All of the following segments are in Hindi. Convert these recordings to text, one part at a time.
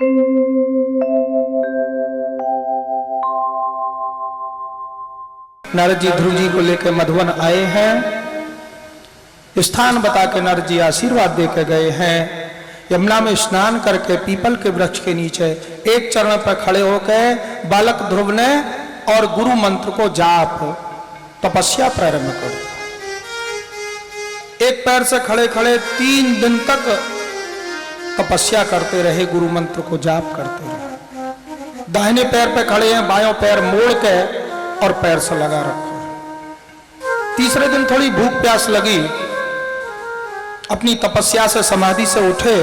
नारद जी ध्रुव जी को लेकर मधुवन आए हैं। स्थान बता के नारद जी आशीर्वाद दे के गए हैं। यमुना में स्नान करके पीपल के वृक्ष के नीचे एक चरण पर खड़े होकर बालक ध्रुव ने और गुरु मंत्र को जाप तपस्या प्रारंभ कर दी। एक पैर से खड़े खड़े 3 दिन तक तपस्या करते रहे, गुरु मंत्र को जाप करते रहे। दाहिने पैर पे खड़े हैं, बायों पैर मोड़ के और पैर से लगा रखो। तीसरे दिन थोड़ी भूख प्यास लगी, अपनी तपस्या से समाधि से उठे,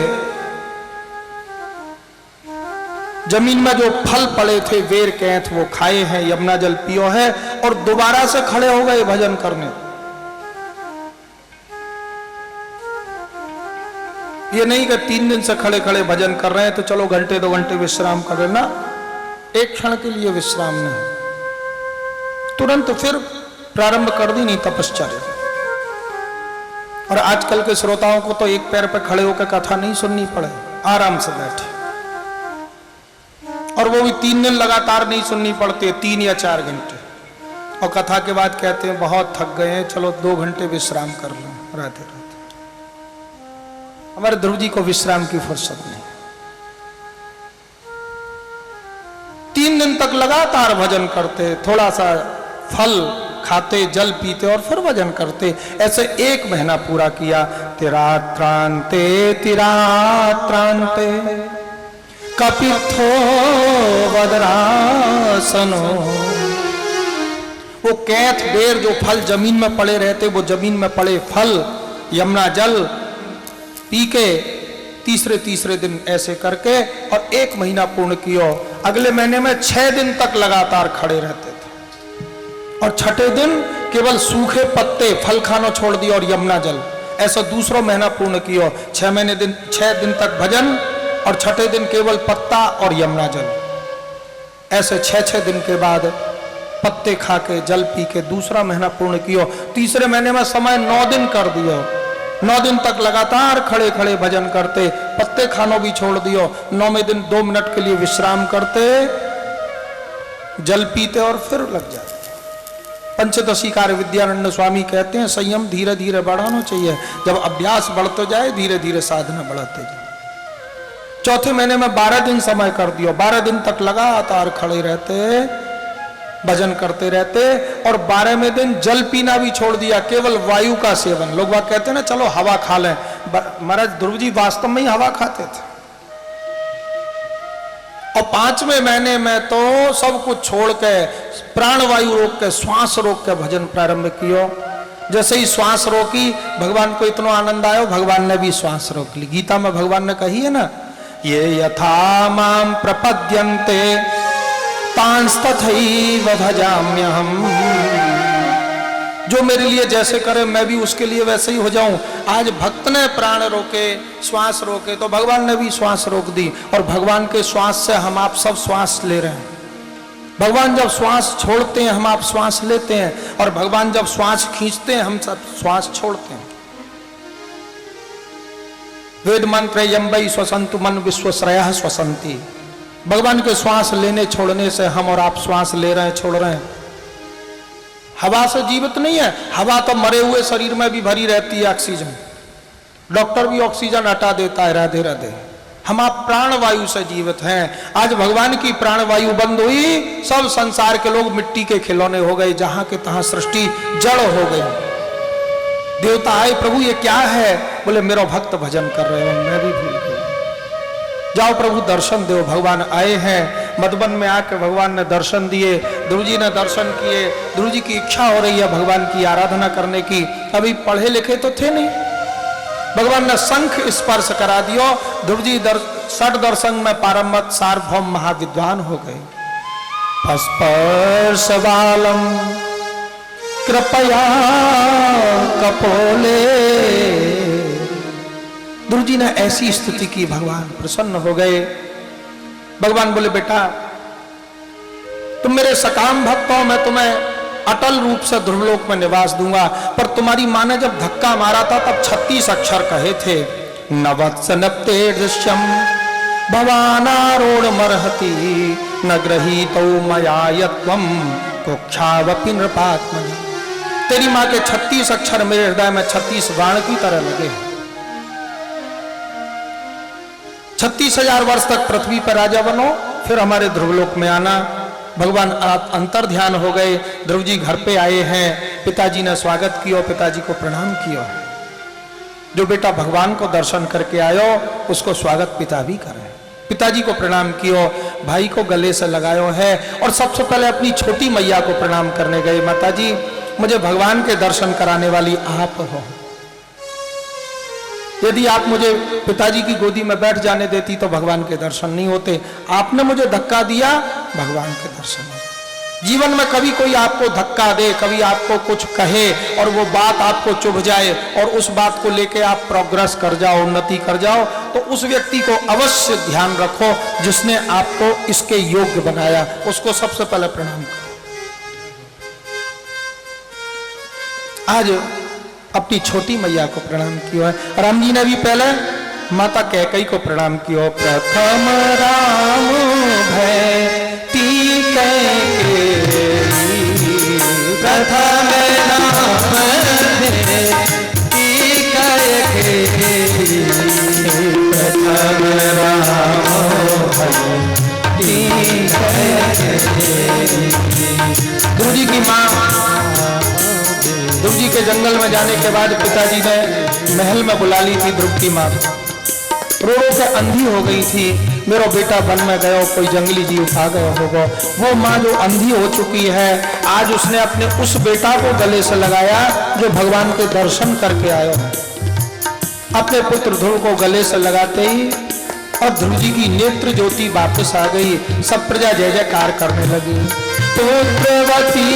जमीन में जो फल पड़े थे वेर कैंथ वो खाए हैं, यमुना जल पियो है और दोबारा से खड़े हो गए भजन करने। ये नहीं कि 3 दिन से खड़े खड़े भजन कर रहे हैं तो चलो घंटे 2 घंटे विश्राम कर लेना, एक क्षण के लिए विश्राम नहीं, तुरंत फिर प्रारंभ कर दी नहीं तपश्चर्या। और आजकल के श्रोताओं को तो एक पैर पर खड़े होकर कथा नहीं सुननी पड़े, आराम से बैठे, और वो भी 3 दिन लगातार नहीं सुननी पड़ती, 3 या 4 घंटे, और कथा के बाद कहते हैं बहुत थक गए हैं, चलो 2 घंटे विश्राम कर लो। राधे राधे। हमारे ध्रुव जी को विश्राम की फुर्सत नहीं। 3 दिन तक लगातार भजन करते, थोड़ा सा फल खाते, जल पीते और फिर भजन करते। ऐसे 1 महीना पूरा किया। तिरात्रांते तिरात्रांते कपिथो वदरासनो। वो कैथ बेर जो फल जमीन में पड़े रहते, वो जमीन में पड़े फल यमुना जल पी के तीसरे दिन ऐसे करके और 1 महीना पूर्ण किया। अगले महीने में 6 दिन तक लगातार खड़े रहते थे और छठे दिन केवल सूखे पत्ते फल खाना छोड़ दिया और यमुना जल। ऐसा दूसरा महीना पूर्ण किया। 6 दिन तक भजन और छठे दिन केवल पत्ता और यमुना जल। ऐसे 6 दिन के बाद पत्ते खा के जल पी के दूसरा महीना पूर्ण किया। तीसरे महीने में समय 9 दिन कर दिया। 9 दिन तक लगातार खड़े खड़े भजन करते, पत्ते खानो भी छोड़ दियो। 9वें दिन 2 मिनट के लिए विश्राम करते, जल पीते और फिर लग जाते। पंचदशी कार्य विद्यानंद स्वामी कहते हैं संयम धीरे धीरे बढ़ाना चाहिए। जब अभ्यास बढ़ते जाए धीरे धीरे साधना बढ़ाते जाए। चौथे महीने में 12 दिन समय कर दियो। 12 दिन तक लगातार खड़े रहते, भजन करते रहते और 12वें दिन जल पीना भी छोड़ दिया, केवल वायु का सेवन। लोग बात कहते हैं ना चलो हवा खा लें। महाराज ध्रुव जी वास्तव में ही हवा खाते थे। और 5वें महीने में तो सब कुछ छोड़ के प्राणवायु रोक के श्वास रोक के भजन प्रारंभ किया। जैसे ही श्वास रोकी भगवान को इतना आनंद आया, भगवान ने भी श्वास रोक ली। गीता में भगवान ने कही है ना, ये यथा माम प्रपद्यन्ते तांस्तथैव भजाम्यहम्। जो मेरे लिए जैसे करे मैं भी उसके लिए वैसे ही हो जाऊं। आज भक्त ने प्राण रोके, श्वास रोके, तो भगवान ने भी श्वास रोक दी। और भगवान के श्वास से हम आप सब श्वास ले रहे हैं। भगवान जब श्वास छोड़ते हैं हम आप श्वास लेते हैं, और भगवान जब श्वास खींचते हैं हम सब श्वास छोड़ते हैं। वेद मंत्र यम वै श्वसन्तु मन विश्वश्रयः श्वसन्ति। भगवान के श्वास लेने छोड़ने से हम और आप श्वास ले रहे हैं, छोड़ रहे हैं। हवा से जीवित नहीं है, हवा तो मरे हुए शरीर में भी भरी रहती है ऑक्सीजन। डॉक्टर भी ऑक्सीजन हटा देता है। राधे राधे। हम आप प्राणवायु से जीवित हैं। आज भगवान की प्राणवायु बंद हुई, सब संसार के लोग मिट्टी के खिलौने हो गए, जहां के तहां सृष्टि जड़ हो गई। देवता आए, प्रभु ये क्या है? बोले मेरा भक्त भजन कर रहे हो, मैं भी भूल गया। जाओ प्रभु दर्शन दो। भगवान आए हैं। मधुबन में आकर भगवान ने दर्शन दिए, ध्रुव जी ने दर्शन किए। ध्रुव जी की इच्छा हो रही है भगवान की आराधना करने की। अभी पढ़े लिखे तो थे नहीं। भगवान ने शंख स्पर्श करा दियो। ध्रुव जी 6 दर्शन में पारंगत सार्वभौम महाविद्वान हो गए। स्पर्श बालम कृपया कपोले। ध्रुव जी ने ऐसी स्तुति की, भगवान प्रसन्न हो गए। भगवान बोले बेटा तुम मेरे सकाम भक्त हो, मैं तुम्हें अटल रूप से ध्रुवलोक में निवास दूंगा। पर तुम्हारी माँ ने जब धक्का मारा था तब 36 अक्षर कहे थे। नवत्सनप्ते दृश्यम भवानारोढ़ मरहति न गृहीतो मया यत्वम कुक्षावपि नृपात्मनि। तेरी माँ के 36 अक्षर मेरे हृदय में 36 बाण की तरह लगे। 36,000 वर्ष तक पृथ्वी पर राजा बनो, फिर हमारे ध्रुवलोक में आना। भगवान अंतर ध्यान हो गए। ध्रुव जी घर पे आए हैं, पिताजी ने स्वागत किया, पिताजी को प्रणाम किया। जो बेटा भगवान को दर्शन करके आयो उसको स्वागत पिता भी करे। पिताजी को प्रणाम कियो, भाई को गले से लगायो है और सबसे पहले अपनी छोटी मैया को प्रणाम करने गए। माताजी, मुझे भगवान के दर्शन कराने वाली आप हो। यदि आप मुझे पिताजी की गोदी में बैठ जाने देती तो भगवान के दर्शन नहीं होते। आपने मुझे धक्का दिया, भगवान के दर्शन होते। जीवन में कभी कोई आपको धक्का दे, कभी आपको कुछ कहे और वो बात आपको चुभ जाए और उस बात को लेके आप प्रोग्रेस कर जाओ, उन्नति कर जाओ, तो उस व्यक्ति को अवश्य ध्यान रखो जिसने आपको इसके योग्य बनाया, उसको सबसे पहले प्रणाम करो। आज अपनी छोटी मैया को प्रणाम किया है। राम जी ने भी पहले माता कैकेयी को प्रणाम किया। प्रथम राम भैती कैकेयी, प्रथम राम भैती कैकेयी, प्रथम राम भैती कैकेयी। ध्रुव जी की माँ, ध्रुव जी के जंगल में जाने के बाद पिताजी ने महल में बुला ली थी ध्रुव की माँ। रो रो के अंधी हो गई थी। मेरा बेटा वन में गया, कोई जंगली जीव खा गया होगा। वो माँ जो अंधी हो चुकी है, आज उसने अपने उस बेटा को गले से लगाया जो भगवान के दर्शन करके आयो है। अपने पुत्र ध्रुव को गले से लगाते ही और ध्रुव जी की नेत्र ज्योति वापस आ गई। सब प्रजा जय जयकार करने लगी। पुत्रवती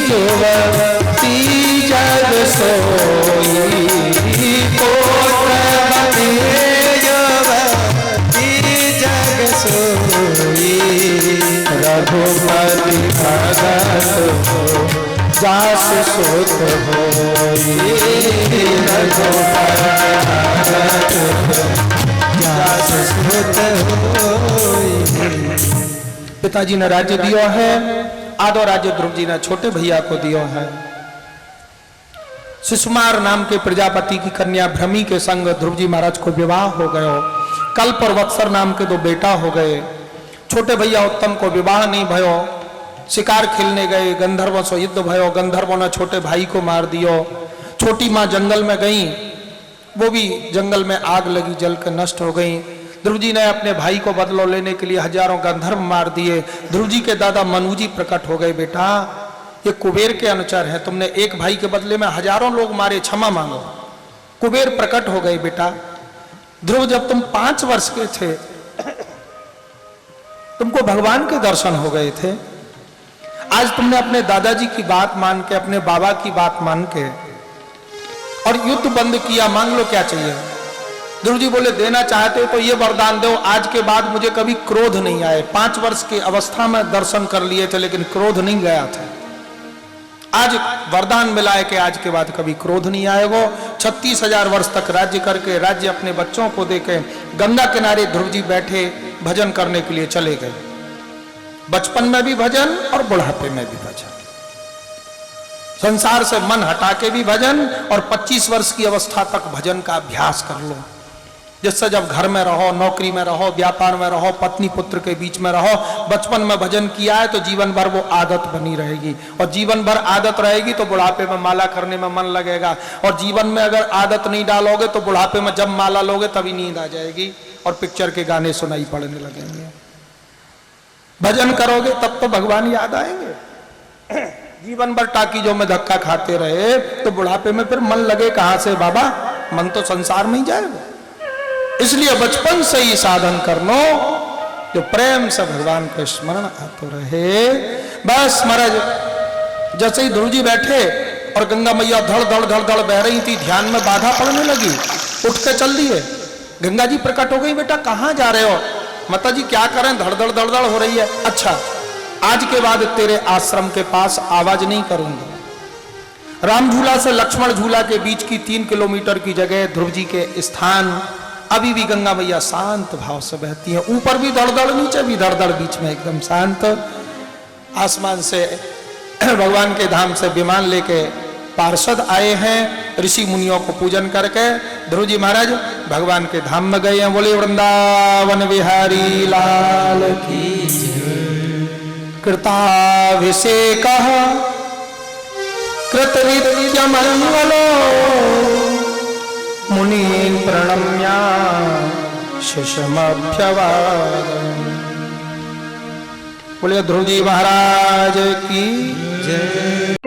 जुवती जग सोई, पुत्रवती जुवती जग सोई, रघुपति भगत जास सुत होई, रघुपति भगत जास सुत होई। पिताजी ने राज्य दिया है, आधो राज्य ध्रुव जी ने छोटे भैया को दिया है। शिशुमार नाम के प्रजापति की कन्या भ्रमी के संग ध्रुव जी महाराज को विवाह हो गयो। कल्प और वत्सर नाम के 2 बेटा हो गए। छोटे भैया उत्तम को विवाह नहीं भयो, शिकार खेलने गए, गंधर्वों से युद्ध भयो, गंधर्वों ने छोटे भाई को मार दियो। छोटी माँ जंगल में गई, वो भी जंगल में आग लगी, जल के नष्ट हो गई। ध्रुव जी ने अपने भाई को बदला लेने के लिए हजारों गंधर्व मार दिए। ध्रुव जी के दादा मनु जी प्रकट हो गए। बेटा, ये कुबेर के अनुचर है, तुमने एक भाई के बदले में हजारों लोग मारे, क्षमा मांगो। कुबेर प्रकट हो गए। बेटा ध्रुव, जब तुम 5 वर्ष के थे तुमको भगवान के दर्शन हो गए थे। आज तुमने अपने दादाजी की बात मान के, अपने बाबा की बात मान के और युद्ध बंद किया, मांग लो क्या चाहिए। ध्रुव जी बोले, देना चाहते हो तो ये वरदान दो, आज के बाद मुझे कभी क्रोध नहीं आए। 5 वर्ष की अवस्था में दर्शन कर लिए थे लेकिन क्रोध नहीं गया था। आज वरदान मिला है कि आज के बाद कभी क्रोध नहीं आएगा। 36,000 वर्ष तक राज्य करके, राज्य अपने बच्चों को देके गंगा किनारे ध्रुव जी बैठे भजन करने के लिए चले गए। बचपन में भी भजन और बुढ़ापे में भी भजन, संसार से मन हटा के भी भजन, और 25 वर्ष की अवस्था तक भजन का अभ्यास कर लो। जिससे जब घर में रहो, नौकरी में रहो, व्यापार में रहो, पत्नी पुत्र के बीच में रहो, बचपन में भजन किया है तो जीवन भर वो आदत बनी रहेगी, और जीवन भर आदत रहेगी तो बुढ़ापे में माला करने में मन लगेगा। और जीवन में अगर आदत नहीं डालोगे तो बुढ़ापे में जब माला लोगे तभी नींद आ जाएगी और पिक्चर के गाने सुनाई पड़ने लगेंगे। भजन करोगे तब तो भगवान याद आएंगे। जीवन भर टाकीजों में धक्का खाते रहे तो बुढ़ापे में फिर मन लगे कहां से बाबा, मन तो संसार में ही जाएगा। इसलिए बचपन से ही साधन कर लो जो प्रेम से भगवान का स्मरण आते रहे। बस महाराज जैसे ही ध्रुव जी बैठे और गंगा मैया धड़ धड़ धड़ धड़ बह रही थी, ध्यान में बाधा पड़ने लगी, उठ के चल दिए। गंगा जी प्रकट हो गई, बेटा कहाँ जा रहे हो? माता जी क्या करें, धड़ धड़ धड़ धड़ हो रही है। अच्छा, आज के बाद तेरे आश्रम के पास आवाज नहीं करूंगा। राम झूला से लक्ष्मण झूला के बीच की 3 किलोमीटर की जगह ध्रुव जी के स्थान अभी भी गंगा मैया शांत भाव से बहती हैं, ऊपर भी धड़धड़ नीचे भी धड़धड़, बीच में एकदम शांत। आसमान से भगवान के धाम से विमान लेके पार्षद आए हैं ऋषि मुनियों को पूजन करके। ध्रुव जी महाराज भगवान के धाम में गए हैं। बोले वृंदावन बिहारी लाल की कृताभिषेक कृतविद्यमंगलो मुनि प्रणम्या शिशमभ्यवादन। बोले ध्रुव जी महाराज की जय।